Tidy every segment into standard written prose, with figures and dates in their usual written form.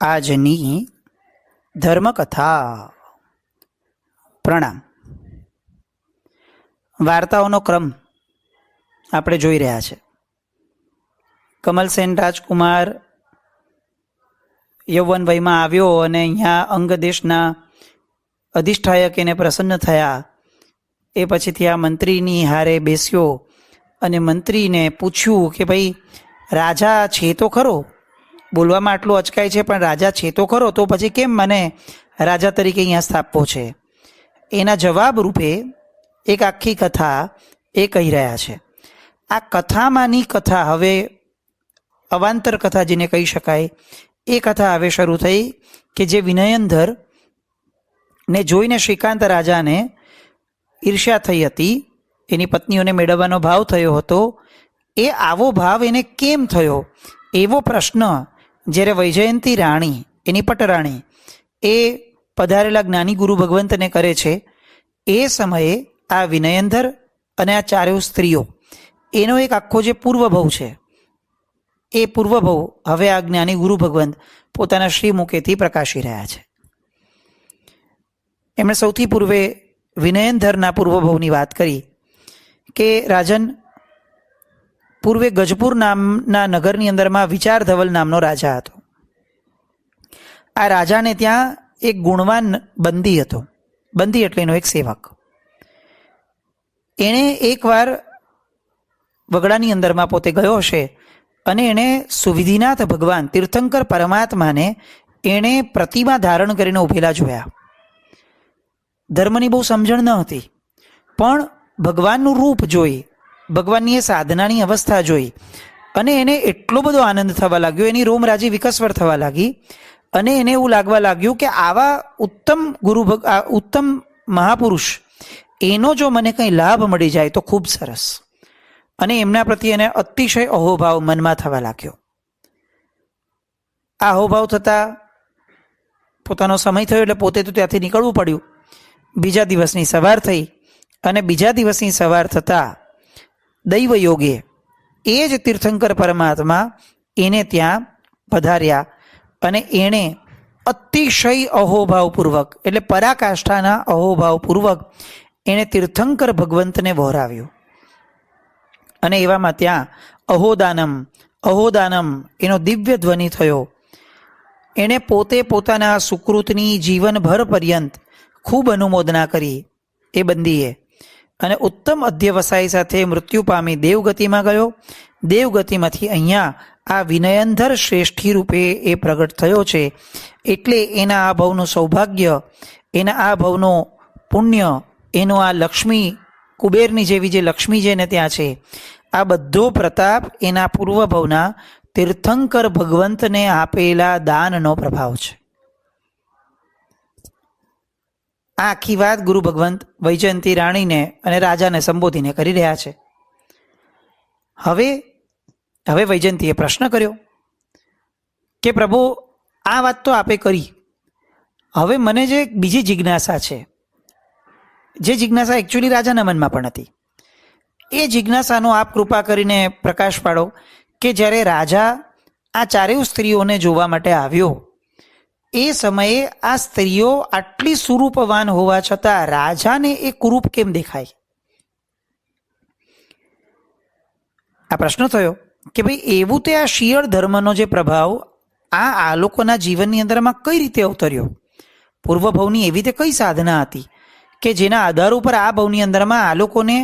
આજની ધર્મકથા. પ્રણામ. વાર્તાઓનો ક્રમ આપણે જોઈ રહ્યા છે. કમલસેન રાજકુમાર યૌવન વયમાં આવ્યો અને અહીંયા અંગ દેશના અધિષ્ઠાયક એને પ્રસન્ન થયા. એ પછીથી આ મંત્રીની હારે બેસ્યો અને મંત્રીને પૂછ્યું કે ભાઈ, રાજા છે તો ખરો, બોલવામાં આટલું અચકાય છે પણ રાજા છે તો ખરો, તો પછી કેમ મને રાજા તરીકે અહીંયા સ્થાપવો છે? એના જવાબ રૂપે એક આખી કથા એ કહી રહ્યા છે. આ કથામાંની કથા હવે અવાંતર કથા જેને કહી શકાય એ કથા હવે શરૂ થઈ કે જે વિનયંધર ને જોઈને શ્રીકાંત રાજાને ઈર્ષ્યા થઈ હતી. એની પત્નીઓને મેળવવાનો ભાવ થયો હતો. એ આવો ભાવ એને કેમ થયો એવો પ્રશ્ન જ્યારે વૈજયંતી રાણી, એની પટરાણી, એ પધારેલા જ્ઞાની ગુરુ ભગવંતને કરે છે. એ સમયે આ વિનયંધર અને આ ચારેય સ્ત્રીઓ, એનો એક આખો જે પૂર્વભવ છે, એ પૂર્વભવ હવે આ જ્ઞાની ગુરુ ભગવંત પોતાના શ્રીમુખેથી પ્રકાશી રહ્યા છે. એમણે સૌથી પૂર્વે વિનયંધરના પૂર્વભવની વાત કરી કે રાજન, પૂર્વે ગજપુર નામના નગરની અંદરમાં વિચારધવલ નામનો રાજા હતો. આ રાજાને ત્યાં એક ગુણવાન બંદી હતો. બંદી એટલે એનો એક સેવક. એણે એકવાર વગડાની અંદરમાં પોતે ગયો હશે અને એણે સુવિધિનાથ ભગવાન તીર્થંકર પરમાત્માને એણે પ્રતિમા ધારણ કરીને ઉભેલા જોયા. ધર્મની બહુ સમજણ ન હતી, પણ ભગવાનનું રૂપ જોઈ, ભગવાનની એ સાધનાની અવસ્થા જોઈ અને એને એટલો બધો આનંદ થવા લાગ્યો, એની રોમરાજી વિકસવર થવા લાગી અને એને એવું લાગવા લાગ્યું કે આવા ઉત્તમ મહાપુરુષ, એનો જો મને કંઈ લાભ મળી જાય તો ખૂબ સરસ. અને એમના પ્રત્યે એને અતિશય અહોભાવ મનમાં થવા લાગ્યો. આ અહોભાવ થતાં પોતાનો સમય થયો એટલે પોતે તો ત્યાંથી નીકળવું પડ્યું. બીજા દિવસની સવાર થઈ અને બીજા દિવસની સવાર થતાં દૈવ યોગે એ જ તીર્થંકર પરમાત્મા એને ત્યાં પધાર્યા અને એણે અતિશય અહોભાવપૂર્વક, એટલે પરાકાષ્ઠાના અહોભાવપૂર્વક એણે તીર્થંકર ભગવંતને વહોરાવ્યું. અને એવામાં ત્યાં અહોદાનમ અહોદાનમ એનો દિવ્ય ધ્વનિ થયો. એણે પોતે પોતાના સુકૃતની જીવનભર પર્યંત ખૂબ અનુમોદના કરી એ બંદીએ અને ઉત્તમ અધ્યવસાય સાથે મૃત્યુ પામી દેવગતિમાં ગયો. દેવગતિમાંથી અહીંયા આ વિનયંધર શ્રેષ્ઠી રૂપે એ પ્રગટ થયો છે. એટલે એના આ ભવનું સૌભાગ્ય, એના આ ભવનું પુણ્ય, એનો આ લક્ષ્મી, કુબેરની જેવી જે લક્ષ્મી જેને ત્યાં છે, આ બધો પ્રતાપ એના પૂર્વભવના તીર્થંકર ભગવંતને આપેલા દાનનો પ્રભાવ છે. આ આખી વાત ગુરુ ભગવંત વૈજયંતી રાણીને અને રાજાને સંબોધીને કરી રહ્યા છે. હવે વૈજયંતીએ પ્રશ્ન કર્યો કે પ્રભુ, આ વાત તો આપે કરી, હવે મને જે બીજી જિજ્ઞાસા છે, જે જિજ્ઞાસા એકચ્યુઅલી રાજાના મનમાં પણ હતી, એ જિજ્ઞાસાનો આપ કૃપા કરીને પ્રકાશ પાડો કે જ્યારે રાજા આ ચારેય સ્ત્રીઓને જોવા માટે આવ્યો, એ સમયે આ સ્ત્રીઓ આટલી સુરૂપવાન હોવા છતાં રાજાને એ કુરૂપ કેમ દેખાય? આ પ્રશ્ન થયો કે ભાઈ, એવું તે આ શિયળ ધર્મનો જે પ્રભાવ આ લોકોના જીવનની અંદરમાં કઈ રીતે અવતર્યો? પૂર્વભવની એવી તે કઈ સાધના હતી કે જેના આધાર ઉપર આ ભવની અંદરમાં આ લોકોને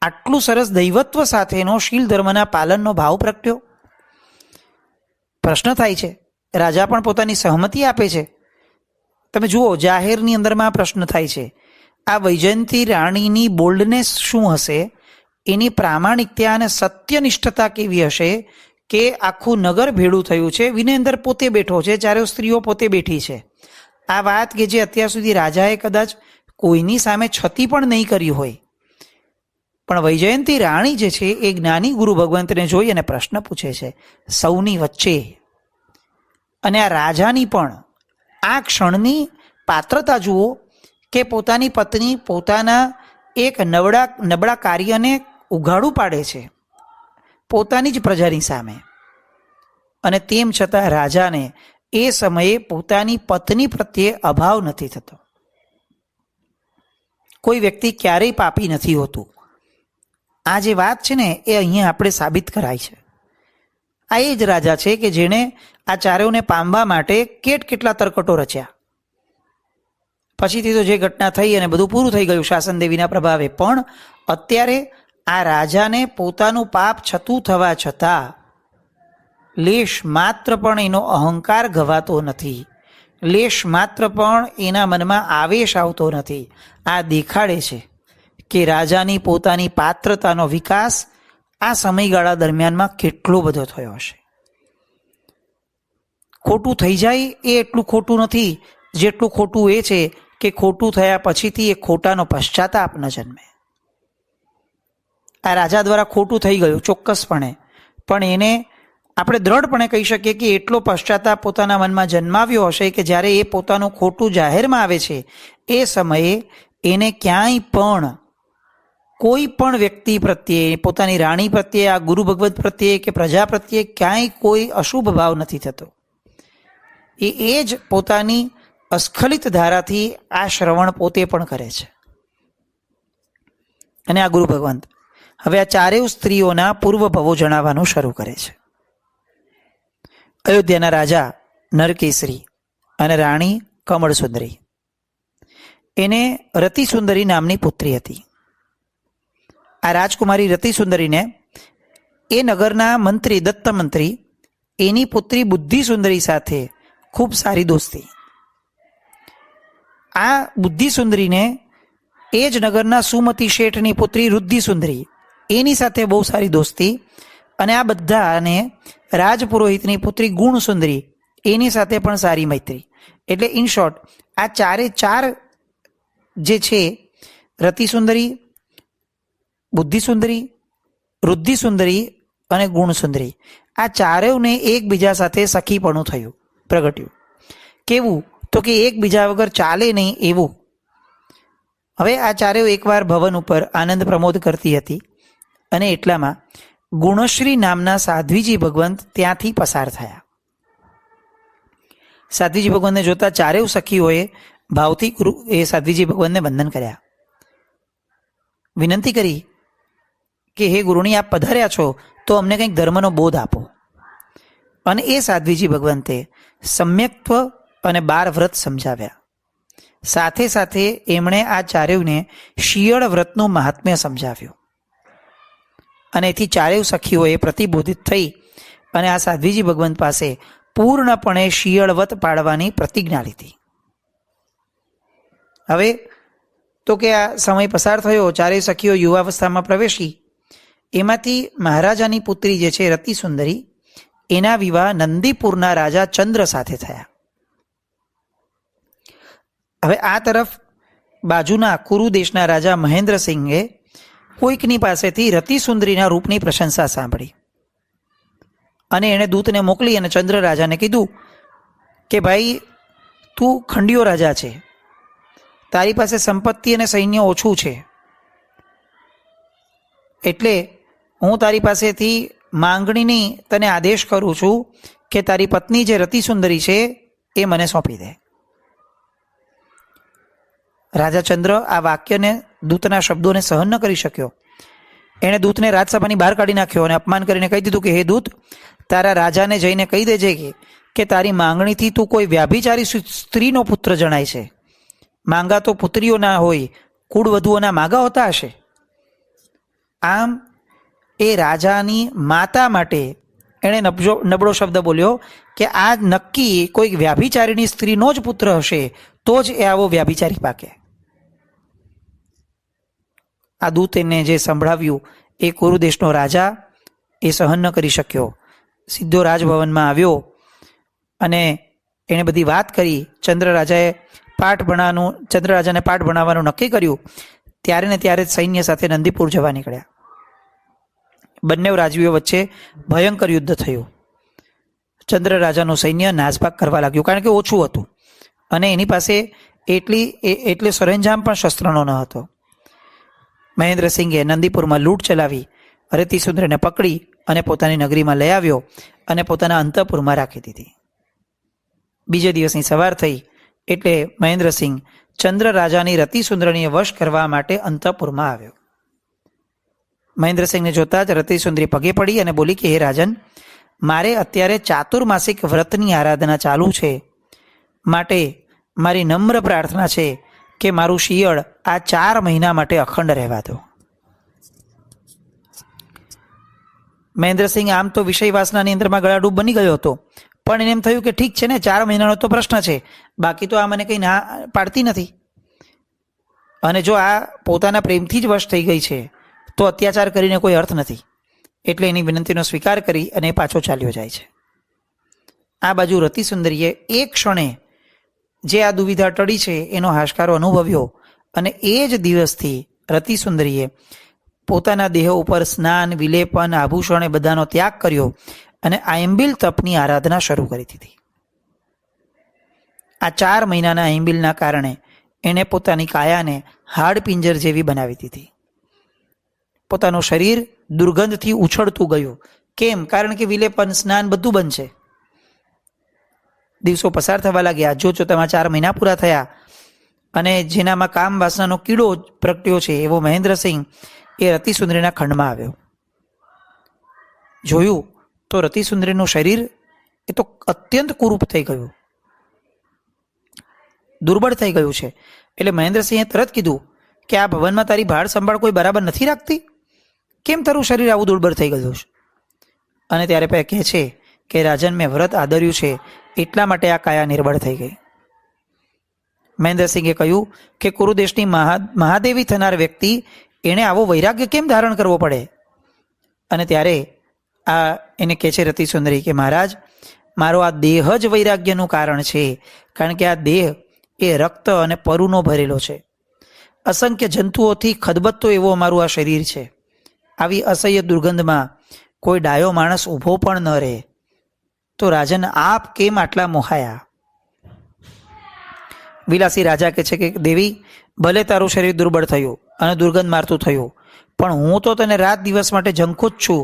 આટલું સરસ દૈવત્વ સાથેનો શીલ ધર્મના પાલનનો ભાવ પ્રગટ્યો? પ્રશ્ન થાય છે. રાજા પણ પોતાની સહમતિ આપે છે. તમે જુઓ, જાહેરની અંદરમાં પ્રશ્ન થાય છે. આ વૈજયંતી રાણીની બોલ્ડનેસ શું હશે, એની પ્રામાણિકતા અને સત્યનિષ્ઠતા કેવી હશે કે આખું નગર ભેળું થયું છે, વિનયંધર પોતે બેઠો છે, ચારે સ્ત્રીઓ પોતે બેઠી છે. આ વાત કે જે અત્યાર સુધી રાજાએ કદાચ કોઈની સામે છતી પણ નહીં કરી હોય, પણ વૈજયંતી રાણી જે છે એ જ્ઞાની ગુરુ ભગવંતને જોઈ અને પ્રશ્ન પૂછે છે સૌની વચ્ચે. અને આ રાજાની પણ આ ક્ષણની પાત્રતા જુઓ કે પોતાની પત્ની પોતાના એક નબળા કાર્યને ઉઘાડું પાડે છે પોતાની જ પ્રજાની સામે, અને તેમ છતાં રાજાને એ સમયે પોતાની પત્ની પ્રત્યે અભાવ નથી થતો. કોઈ વ્યક્તિ ક્યારેય પાપી નથી હોતું. આ જે વાત છે ને એ અહીંયા આપણે સાબિત કરાય છે. આ એ જ રાજા છે કે જેણે આ ચારેયને પામવા માટે કેટલા તરકટો રચ્યા. પછીથી તો જે ઘટના થઈ અને બધું પૂરું થઈ ગયું શાસન દેવીના પ્રભાવે, પણ અત્યારે આ રાજાને પોતાનું પાપ છતું થવા છતાં લેશ માત્ર પણ એનો અહંકાર ગવાતો નથી, લેશ માત્ર પણ એના મનમાં આવેશ આવતો નથી. આ દેખાડે છે કે રાજાની પોતાની પાત્રતાનો વિકાસ આ સમયગાળા દરમિયાનમાં કેટલો બધો થયો હશે. ખોટું થઈ જાય એ એટલું ખોટું નથી જેટલું ખોટું એ છે કે ખોટું થયા પછીથી એ ખોટાનો પશ્ચાતાપ ન જન્મે. આ રાજા દ્વારા ખોટું થઈ ગયું ચોક્કસપણે, પણ એને આપણે દ્રઢપણે કહી શકીએ કે એટલો પશ્ચાતાપ પોતાના મનમાં જન્માવ્યો હશે કે જ્યારે એ પોતાનું ખોટું જાહેરમાં આવે છે એ સમયે એને ક્યાંય પણ કોઈ પણ વ્યક્તિ પ્રત્યે, પોતાની રાણી પ્રત્યે, આ ગુરુ ભગવત પ્રત્યે કે પ્રજા પ્રત્યે ક્યાંય કોઈ અશુભ ભાવ નથી થતો. એ જ પોતાની અસ્ખલિત ધારાથી આ શ્રવણ પોતે પણ કરે છે. અને આ ગુરુ ભગવંત હવે આ ચારેય સ્ત્રીઓના પૂર્વ ભવો જણાવવાનું શરૂ કરે છે. અયોધ્યાના રાજા નરકેસરી અને રાણી કમળ સુંદરી, એને રતિ સુંદરી નામની પુત્રી હતી. આ રાજકુમારી રતિ સુંદરીને એ નગરના મંત્રી દત્ત મંત્રી એની પુત્રી બુદ્ધિ સુંદરી સાથે ખૂબ સારી દોસ્તી. આ બુદ્ધિ સુંદરીને એ જ નગરના સુમતી શેઠની પુત્રી રુદ્ધિ સુંદરી એની સાથે બહુ સારી દોસ્તી. અને આ બધાને રાજપુરોહિતની પુત્રી ગુણ સુંદરી એની સાથે પણ સારી મૈત્રી. એટલે ઇન શોર્ટ આ ચારે ચાર જે છે, રતિ સુંદરી, બુદ્ધિ સુંદરી, રુદ્ધિ સુંદરી અને ગુણ સુંદરી, આ ચારેયને એકબીજા સાથે સખીપણું થયું, પ્રગટ્યું. કેવું તો કે એકબીજા વગર ચાલે નહીં એવું. હવે આ ચારેય એકવાર ભવન ઉપર આનંદ પ્રમોદ કરતી હતી અને એટલામાં ગુણશ્રી નામના સાધ્વીજી ભગવંત ત્યાંથી પસાર થયા. સાધ્વીજી ભગવંતને જોતા ચારેય સખીઓએ ભાવથી એ સાધ્વીજી ભગવંતને વંદન કર્યા, વિનંતી કરી કે હે ગુરુણી, આપ પધાર્યા છો તો અમને કંઈક ધર્મનો બોધ આપો. અને એ સાધ્વીજી ભગવંતે સમ્યક્ત્વ અને 12 વ્રત સમજાવ્યા. સાથે સાથે એમણે આ ચારેયને શિયળ વ્રતનું મહાત્મ્ય સમજાવ્યું. અને એથી ચારેય સખીઓએ પ્રતિબોધિત થઈ અને આ સાધ્વીજી ભગવંત પાસે પૂર્ણપણે શિયળવત પાડવાની પ્રતિજ્ઞા લીધી. હવે તો કે આ સમય પસાર થયો, ચારેય સખીઓ યુવાવસ્થામાં પ્રવેશી. એમાંથી મહારાજાની પુત્રી જે છે રતિ સુંદરી, એના વિવાહ નંદીપુરના રાજા ચંદ્ર સાથે થયા. હવે આ તરફ બાજુના કુરુ દેશના રાજા મહેન્દ્રસિંહે કોઈકની પાસેથી રતિ સુંદરીના રૂપની પ્રશંસા સાંભળી અને એણે દૂતને મોકલી અને ચંદ્ર રાજાને કીધું કે ભાઈ, તું ખંડિયો રાજા છે, તારી પાસે સંપત્તિ અને સૈન્ય ઓછું છે, એટલે હું તારી પાસેથી માંગણીની તને આદેશ કરું છું કે તારી પત્ની જે રતિ સુંદરી છે એ મને સોંપી દે. રાજા ચંદ્ર આ વાક્યને, દૂતના શબ્દોને સહન ન કરી શક્યો. એણે દૂતને રાજસભાની બહાર કાઢી નાખ્યો અને અપમાન કરીને કહી દીધું કે હે દૂત, તારા રાજાને જઈને કહી દેજે કે તારી માંગણીથી તું કોઈ વ્યાભિચારી સ્ત્રીનો પુત્ર જણાય છે. માંગા તો પુત્રીઓ ના હોય, કુળવધુઓના માગા હોતા હશે. આમ એ રાજાની માતા માટે એણે નબળો શબ્દ બોલ્યો કે આ નક્કી કોઈ વ્યાભિચારીની સ્ત્રીનો જ પુત્ર હશે તો જ એ આવો વ્યાભિચારી પાકે. આ દૂત એને જે સંભળાવ્યું એ કુરુદેશનો રાજા એ સહન ન કરી શક્યો. સીધો રાજભવનમાં આવ્યો અને એણે બધી વાત કરી. ચંદ્ર રાજાને પાઠ ભણાવવાનું નક્કી કર્યું. ત્યારે ને ત્યારે જ સૈન્ય સાથે નંદીપુર જવા નીકળ્યા. બંને રાજવીઓ વચ્ચે ભયંકર યુદ્ધ થયું. ચંદ્ર રાજાનું સૈન્ય નાસભાગ કરવા લાગ્યું, કારણ કે ઓછું હતું અને એની પાસે એટલે સરંજામ પણ શસ્ત્રનો ન હતો. મહેન્દ્રસિંહે નંદીપુરમાં લૂંટ ચલાવી રતિ સુંદરીને પકડી અને પોતાની નગરીમાં લઈ આવ્યો અને પોતાના અંતઃપુરમાં રાખી દીધી. બીજે દિવસની સવાર થઈ એટલે મહેન્દ્રસિંહ ચંદ્ર રાજાની રતિસુંદરીને વશ કરવા માટે અંતઃપુરમાં આવ્યો. મહેન્દ્રસિંહને જોતા જ રતિસુંદરી પગે પડી અને બોલી કે હે રાજન, મારે અત્યારે ચાતુર્માસિક વ્રતની આરાધના ચાલુ છે, માટે મારી નમ્ર પ્રાર્થના છે કે મારું શિયળ આ 4 મહિના માટે અખંડ રહેવા દો. મહેન્દ્રસિંહ આમ તો વિષય વાસનાની અંદરમાં ગળાડૂબ બની ગયો હતો, પણ એને એમ થયું કે ઠીક છે ને, 4 મહિનાનો તો પ્રશ્ન છે, બાકી તો આ મને કંઈ ના પાડતી નથી, અને જો આ પોતાના પ્રેમથી જ વશ થઈ ગઈ છે તો અત્યાચાર કરીને કોઈ અર્થ નથી. એટલે એની વિનંતીનો સ્વીકાર કરી અને પાછો ચાલ્યો જાય છે. આ બાજુ રતિસુંદરીએ એક ક્ષણે જે આ દુવિધા ટળી છે એનો હાશકારો અનુભવ્યો, અને એ જ દિવસથી રતિસુંદરીએ પોતાના દેહ ઉપર સ્નાન, વિલેપન, આભૂષણ એ બધાનો ત્યાગ કર્યો અને આયંબિલ તપની આરાધના શરૂ કરી દીધી. આ 4 મહિનાના આયંબિલના કારણે એણે પોતાની કાયાને હાડપિંજર જેવી બનાવી દીધી. પોતાનું શરીર દુર્ગંધથી ઉછળતું ગયું. કેમ? કારણ કે વિલેપન, સ્નાન બધું બંધ છે. દિવસો પસાર થવા લાગ્યા. જોતમાં 4 મહિના પૂરા થયા અને જેનામાં કામ વાસનાનો કીડો પ્રગટ્યો છે એવો મહેન્દ્રસિંહ એ રતિસુંદરીના ખંડમાં આવ્યો. જોયું તો રતિસુંદરીનું શરીર એ તો અત્યંત કુરૂપ થઈ ગયું, દુર્બળ થઈ ગયું છે. એટલે મહેન્દ્રસિંહે તરત કીધું કે આ ભવનમાં તારી ભાળ સંભાળ કોઈ બરાબર નથી રાખતી? કેમ તારું શરીર આવું દુર્બળ થઈ ગયું છે? અને ત્યારે કહે છે કે રાજન, મેં વ્રત આદર્યું છે એટલા માટે આ કાયા નિર્બળ થઈ ગઈ. મહેન્દ્રસિંહે કહ્યું કે કુરુદેશની મહાદેવી થનાર વ્યક્તિ એણે આવો વૈરાગ્ય કેમ ધારણ કરવો પડે? અને ત્યારે આ એને કહે છે રતિસુંદરી કે મહારાજ, મારો આ દેહ જ વૈરાગ્યનું કારણ છે, કારણ કે આ દેહ એ રક્ત અને પરુનો ભરેલો છે. અસંખ્ય જંતુઓથી ખદબદતો એવો અમારું આ શરીર છે. આવી અસહ્ય દુર્ગંધમાં કોઈ ડાયો માણસ ઊભો પણ ન રહે. તો રાજન, આપ કેમ આટલા મોહાયા? વિલાસી રાજા કહે છે કે દેવી, ભલે તારું શરીર દુર્બળ થયું અને દુર્ગંધ મારતું થયું, પણ હું તો તને રાત દિવસ માટે ઝંખું જ છું.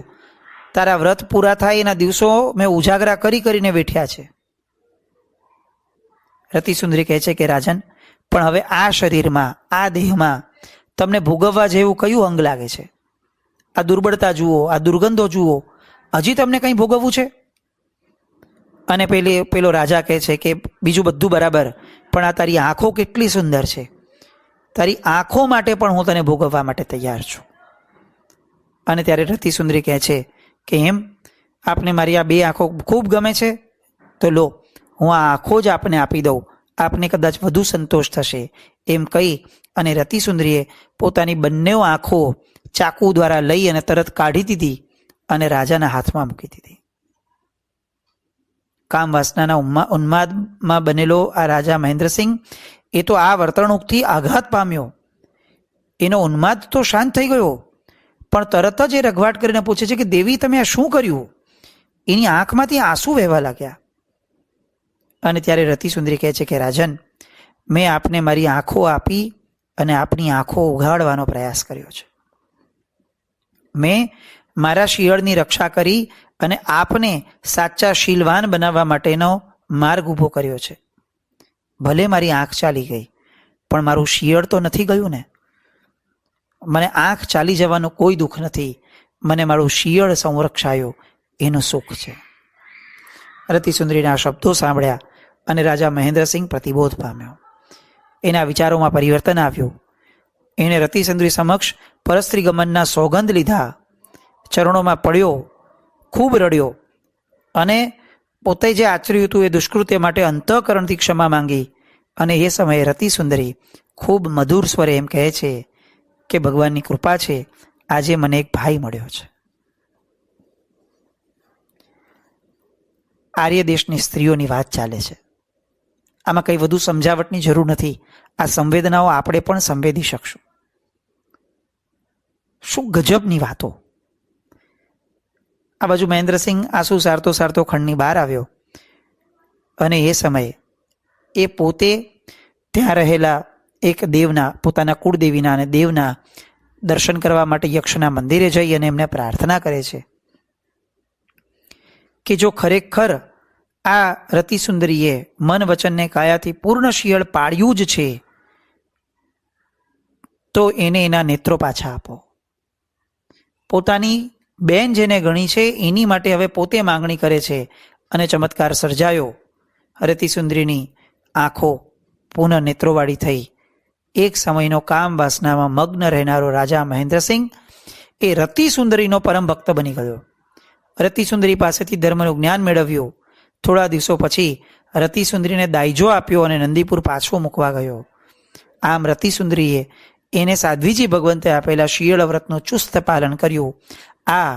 તારા વ્રત પૂરા થાય એના દિવસો મેં ઉજાગરા કરીને વેઠ્યા છે. રતિસુંદરી કહે છે કે રાજન, પણ હવે આ શરીરમાં, આ દેહમાં તમને ભોગવવા જેવું કયું અંગ લાગે છે? આ દુર્બળતા જુઓ, આ દુર્ગંધો જુઓ, હજી તમને કંઈ ભોગવવું છે? અને પેલો રાજા કહે છે કે બીજું બધું બરાબર, પણ આ તારી આંખો કેટલી સુંદર છે, તારી આંખો માટે પણ હું તને ભોગવવા માટે તૈયાર છું. અને ત્યારે રતિસુંદરી કહે છે કે એમ, આપને મારી આ 2 આંખો ખૂબ ગમે છે, તો લો, હું આ આંખો જ આપને આપી દઉં, આપને કદાચ વધુ સંતોષ થશે. એમ કહી અને રતિસુંદરીએ પોતાની બંને આંખો ચાકુ દ્વારા લઈ અને તરત કાઢી દીધી અને રાજાના હાથમાં મૂકી દીધી. કામ વાસનાના ઉન્માદમાં બનેલો આ રાજા મહેન્દ્રસિંહ એ તો આ વર્તણૂકથી આઘાત પામ્યો. એનો ઉન્માદ તો શાંત થઈ ગયો, પણ તરત જ એ રઘવાટ કરીને પૂછે છે કે દેવી, તમે આ શું કર્યું? એની આંખમાંથી આંસુ વહેવા લાગ્યા. અને ત્યારે રતિસુંદરી કહે છે કે રાજન, મેં આપને મારી આંખો આપી અને આપની આંખો ઉઘાડવાનો પ્રયાસ કર્યો છે. મેં મારા શિયળની રક્ષા કરી અને આપને સાચા શીલવાન બનાવવા માટેનો માર્ગ ઊભો કર્યો છે. ભલે મારી આંખ ચાલી ગઈ, પણ મારું શિયળ તો નથી ગયું ને. મને આંખ ચાલી જવાનું કોઈ દુઃખ નથી, મને મારું શિયળ સંરક્ષાયો એનું સુખ છે. રતિસુંદરીના શબ્દો સાંભળ્યા અને રાજા મહેન્દ્રસિંહ પ્રતિબોધ પામ્યો. એના વિચારોમાં પરિવર્તન આવ્યું. એણે રતિસુંદરી સમક્ષ પરસ્ત્રી ગમનના સોગંદ લીધા, ચરણોમાં પડ્યો, ખૂબ રડ્યો અને પોતે જે આચર્યું હતું એ દુષ્કૃત્ય માટે અંતઃકરણથી ક્ષમા માંગી. અને એ સમયે રતિસુંદરી ખૂબ મધુર સ્વરે એમ કહે છે કે ભગવાનની કૃપા છે, આજે મને એક ભાઈ મળ્યો છે. આર્ય દેશની સ્ત્રીઓની વાત ચાલે છે. આમાં કંઈ વધુ સમજાવટની જરૂર નથી. આ સંવેદનાઓ આપણે પણ સંવેદી શકશું. શું ગજબની વાતો! આ બાજુ મહેન્દ્રસિંહ આંસુ સારતો સારતો ખંડની બહાર આવ્યો અને એ સમયે એ પોતે ત્યાં રહેલા એક દેવના, પોતાના કુળદેવીના અને દેવના દર્શન કરવા માટે યક્ષના મંદિરે જઈ અને એમને પ્રાર્થના કરે છે કે જો ખરેખર આ રતિસુંદરીએ મન વચનને કાયાથી પૂર્ણ શિયળ પાડ્યું જ છે, તો એને એના નેત્રો પાછા આપો. પોતાની બેન જેને ગણી છે એની માટે હવે પોતે માંગણી કરે છે અને ચમત્કાર સર્જાયો. રતિસુંદરીની આંખો પુનઃ નેત્રોવાળી થઈ. એક સમયનો કામ વાસનામાં મગ્ન રહેનારો રાજા મહેન્દ્રસિંહ એ રતિસુંદરીનો પરમ ભક્ત બની ગયો. રતિસુંદરી પાસેથી ધર્મનું જ્ઞાન મેળવ્યું. થોડા દિવસો પછી રતિસુંદરીને દાયજો આપ્યો અને નંદીપુર પાછો મૂકવા ગયો. આમ રતિસુંદરીએ એને સાધ્વીજી ભગવંતે આપેલા શિયળ વ્રતનું ચુસ્ત પાલન કર્યું. આ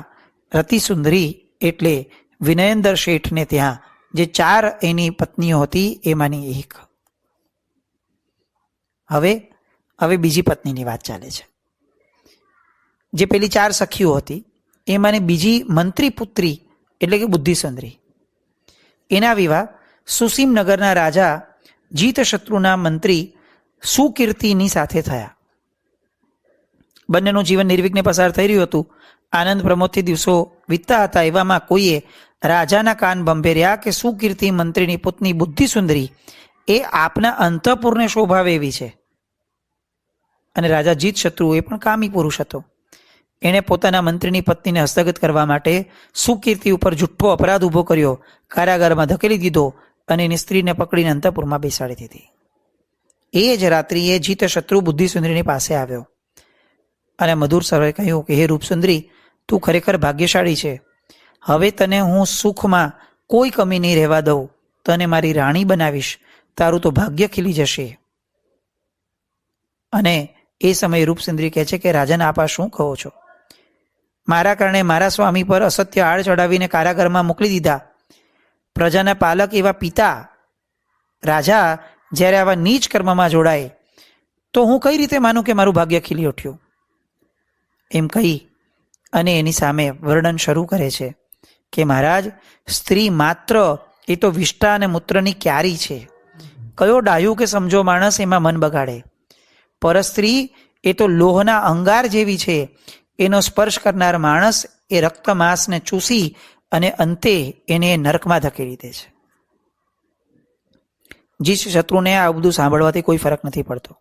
રતિસુંદરી એટલે વિનયેન્દ્ર શેઠને ત્યાં જે 4 એની પત્નીઓ હતી એમાંની એક. હવે બીજી પત્નીની વાત ચાલે છે. જે પેલી 4 સખીઓ હતી એમાંની બીજી મંત્રી પુત્રી એટલે કે બુદ્ધિસુંદરી, એના વિવાહ સુસીમનગરના રાજા જીતશત્રુના મંત્રી સુકીર્તિની સાથે થયા. બંનેનું જીવન નિર્વિઘ્ને પસાર થઈ રહ્યું હતું. આનંદ પ્રમોદથી દિવસો વીતતા હતા. એવામાં કોઈએ રાજાના કાન ભંભેર્યા કે સુકીર્તિ મંત્રીની પુત્ની બુદ્ધિસુંદરી એ આપના અંતઃપુરને શોભાવે એવી છે. અને રાજા જીતશત્રુ એ પણ કામી પુરુષ હતો. એણે પોતાના મંત્રીની પત્નીને હસ્તગત કરવા માટે સુકીર્તિ ઉપર જુઠ્ઠો અપરાધ ઊભો કર્યો, કારાગારમાં ધકેલી દીધો અને એની સ્ત્રીને પકડીને અંતઃપુરમાં બેસાડી દીધી. એ જ રાત્રિએ જીતશત્રુ બુદ્ધિસુંદરીની પાસે આવ્યો અને મધુર સ્વરે કહ્યું કે હે રૂપસુંદરી, તું ખરેખર ભાગ્યશાળી છે. હવે તને હું સુખમાં કોઈ કમી નહીં રહેવા દઉં. તને મારી રાણી બનાવીશ. તારું તો ભાગ્ય ખીલી જશે. અને એ સમયે રૂપસુંદરી કહે છે કે રાજન, આપ આ શું કહો છો? મારા કારણે મારા સ્વામી પર અસત્ય આડ ચડાવીને કારાગારમાં મોકલી દીધા. પ્રજાના પાલક એવા પિતા રાજા જ્યારે આવા નીચ કર્મમાં જોડાય તો હું કઈ રીતે માનું કે મારું ભાગ્ય ખીલી ઉઠ્યું? એમ કહી અને એની સામે વર્ણન શરૂ કરે છે કે મહારાજ, સ્ત્રી માત્ર એ તો વિષ્ટા અને મૂત્રની ક્યારી છે. કયો ડાયું કે સમજો માણસ એમાં મન બગાડે. પરસ્ત્રી એ તો લોહના અંગાર જેવી છે. એનો સ્પર્શ કરનાર માણસ એ રક્ત માંસને ચૂસી અને અંતે એને નરકમાં ધકેલી દે છે. જીતશત્રુને આ બધું સાંભળવાથી કોઈ ફરક નથી પડતો.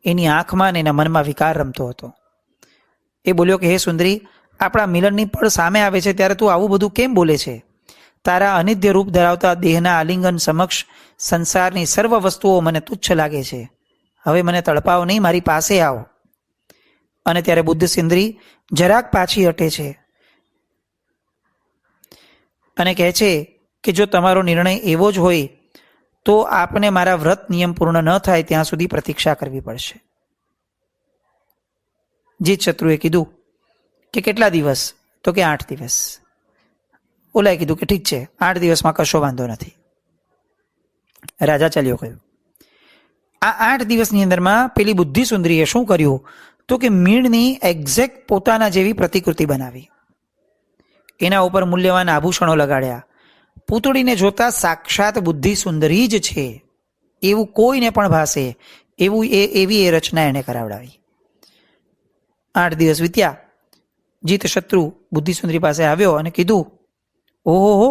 એની આંખમાં અને એના મનમાં વિકાર રમતો હતો. એ બોલ્યો કે હે સુંદરી, આપણા મિલનની પળ સામે આવે છે ત્યારે તું આવું બધું કેમ બોલે છે? તારા અનિત્ય રૂપ ધરાવતા દેહના આલિંગન સમક્ષ સંસારની સર્વ વસ્તુઓ મને તુચ્છ લાગે છે. હવે મને તડપાવ નહીં, મારી પાસે આવો. અને ત્યારે બુદ્ધિસુંદરી જરાક પાછી હટે છે અને કહે છે કે જો તમારો નિર્ણય એવો જ હોય તો આપને મારા વ્રત નિયમ પૂર્ણ ન થાય ત્યાં સુધી પ્રતીક્ષા કરવી પડશે. જીતશત્રુએ કીધું કે કેટલા દિવસ? તો કે 8 દિવસ. ઓલાએ કીધું કે ઠીક છે, 8 દિવસમાં કશો વાંધો નથી. રાજા ચાલ્યો ગયો. આ 8 દિવસની અંદરમાં પેલી બુદ્ધિસુંદરીએ શું કર્યું તો કે મીણની એક્ઝેક્ટ પોતાના જેવી પ્રતિકૃતિ બનાવી. એના ઉપર મૂલ્યવાન આભૂષણો લગાડ્યા. પૂતળીને જોતા સાક્ષાત બુદ્ધિસુંદરી જ છે એવું કોઈને પણ ભાસે એવી એ રચના એને કરાવડાવી. 8 દિવસ વીત્યા. જીતશત્રુ બુદ્ધિસુંદરી પાસે આવ્યો અને કીધું, ઓહો,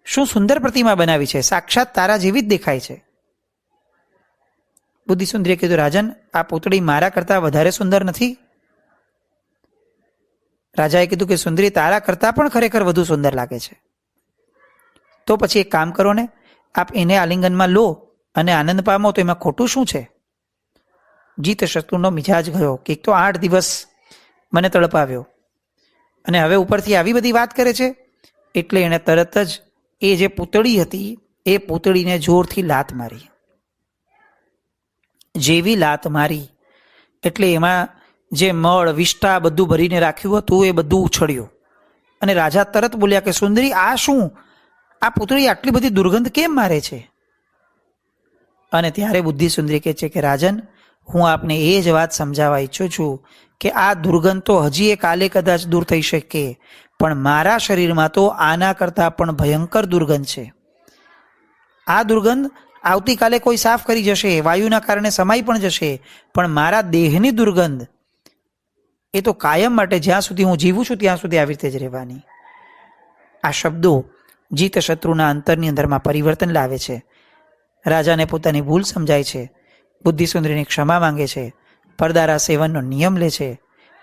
શું સુંદર પ્રતિમા બનાવી છે, સાક્ષાત તારા જેવી જ દેખાય છે. બુદ્ધિસુંદરીએ કીધું, રાજન, આ પૂતળી મારા કરતાં વધારે સુંદર નથી? રાજાએ કીધું કે સુંદરી, તારા કરતાં પણ ખરેખર વધુ સુંદર લાગે છે. તો પછી એક કામ કરો ને, આપ એને આલિંગનમાં લો અને આનંદ પામો, તો એમાં ખોટું શું છે? જીતશત્રુનો મિજાજ ગયો કે એક તો 8 દિવસ મને તડપાવ્યો અને હવે ઉપરથી આવી બધી વાત કરે છે. એટલે એણે તરત જ એ જે પૂતળી હતી એ પૂતળીને જોરથી લાત મારી. જેવી લાત મારી એટલે એમાં જે મળ વિષ્ટા બધું ભરીને રાખ્યું હતું એ બધું ઉછળ્યું. અને રાજા તરત બોલ્યા કે સુંદરી, આ શું? આ પૂતળી આટલી બધી દુર્ગંધ કેમ મારે છે? અને ત્યારે બુદ્ધિસુંદરી કહે છે કે રાજન, હું આપને એ જ વાત સમજાવવા ઈચ્છું છું કે આ દુર્ગંધ તો હજી એ કાલે કદાચ દૂર થઈ શકે, પણ મારા શરીરમાં તો આના કરતાં પણ ભયંકર દુર્ગંધ છે. આ દુર્ગંધ આવતીકાલે કોઈ સાફ કરી જશે, વાયુના કારણે સમાઈ પણ જશે, પણ મારા દેહની દુર્ગંધ એ તો કાયમ માટે, જ્યાં સુધી હું જીવું છું ત્યાં સુધી આવી રીતે જ રહેવાની. આ શબ્દો જીત શત્રુના અંતરની અંદરમાં પરિવર્તન લાવે છે. રાજાને પોતાની ભૂલ સમજાય છે. બુદ્ધિસુંદરીની ક્ષમા માંગે છે. પરદારા સેવનનો નિયમ લે છે.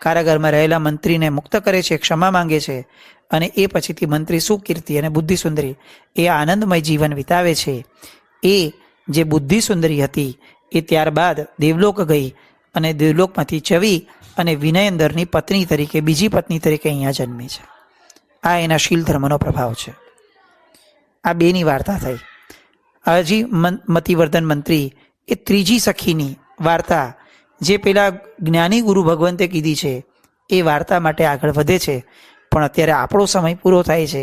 કારાગારમાં રહેલા મંત્રીને મુક્ત કરે છે, ક્ષમા માંગે છે. અને એ પછીથી મંત્રી સુકીર્તિ અને બુદ્ધિસુંદરી એ આનંદમય જીવન વિતાવે છે. એ જે બુદ્ધિસુંદરી હતી એ ત્યારબાદ દેવલોક ગઈ અને દેવલોકમાંથી ચવી અને વિનયેન્દરની પત્ની તરીકે, બીજી પત્ની તરીકે અહીંયા જન્મી છે. આ એના શીલ ધર્મનો પ્રભાવ છે. આ બેની વાર્તા થઈ. હજી મતિવર્ધન મંત્રી એ ત્રીજી સખીની વાર્તા જે પેલા જ્ઞાની ગુરુ ભગવંતે કીધી છે એ વાર્તા માટે આગળ વધે છે. પણ અત્યારે આપણો સમય પૂરો થાય છે.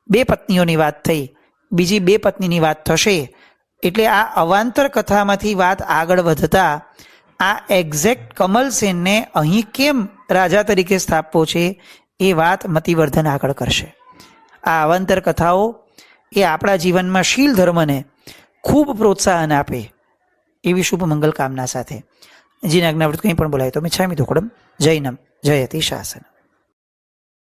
2 પત્નીઓની વાત થઈ, બીજી 2 પત્નીની વાત થશે. એટલે આ અવાંતર કથામાંથી વાત આગળ વધતા આ એક્ઝેક્ટ કમલસેનને અહીં કેમ રાજા તરીકે સ્થાપવો છે એ વાત મતિવર્ધન આગળ કરશે. આ અવાંતર કથાઓ એ આપણા જીવનમાં શીલ ધર્મને ખૂબ પ્રોત્સાહન આપે એવી શુભ મંગલ કામના સાથે. જીને આજ્ઞાવૃત કંઈ પણ બોલાય તો મિચ્છામિ દુક્કડમ. જૈનમ જયતિ શાસન.